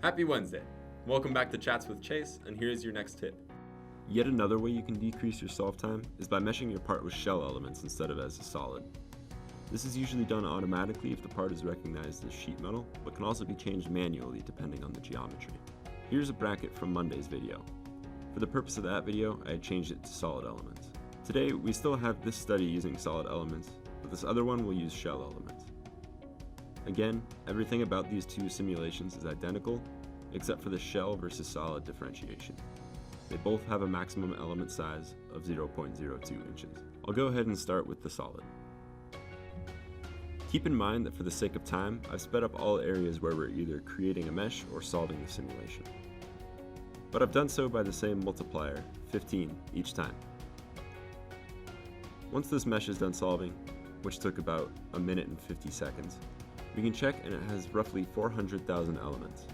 Happy Wednesday! Welcome back to Chats with Chase, and here's your next tip. Yet another way you can decrease your solve time is by meshing your part with shell elements instead of as a solid. This is usually done automatically if the part is recognized as sheet metal, but can also be changed manually depending on the geometry. Here's a bracket from Monday's video. For the purpose of that video, I had changed it to solid elements. Today, we still have this study using solid elements, but this other one will use shell elements. Again, everything about these two simulations is identical, except for the shell versus solid differentiation. They both have a maximum element size of 0.02 inches. I'll go ahead and start with the solid. Keep in mind that for the sake of time, I've sped up all areas where we're either creating a mesh or solving the simulation. But I've done so by the same multiplier, 15, each time. Once this mesh is done solving, which took about 1 minute and 50 seconds, we can check and it has roughly 400,000 elements.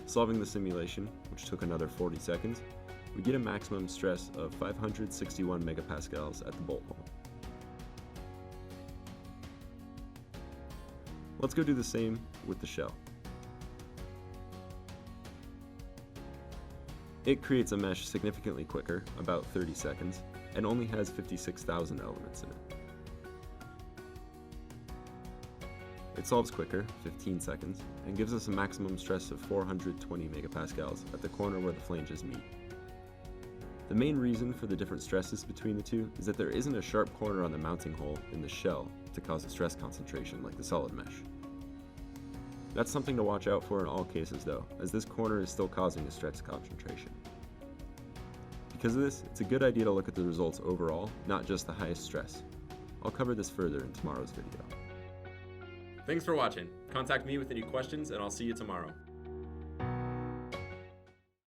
Solving the simulation, which took another 40 seconds, we get a maximum stress of 561 megapascals at the bolt hole. Let's go do the same with the shell. It creates a mesh significantly quicker, about 30 seconds, and only has 56,000 elements in it. It solves quicker, 15 seconds, and gives us a maximum stress of 420 megapascals at the corner where the flanges meet. The main reason for the different stresses between the two is that there isn't a sharp corner on the mounting hole in the shell to cause a stress concentration like the solid mesh. That's something to watch out for in all cases though, as this corner is still causing a stress concentration. Because of this, it's a good idea to look at the results overall, not just the highest stress. I'll cover this further in tomorrow's video. Thanks for watching. Contact me with any questions, and I'll see you tomorrow.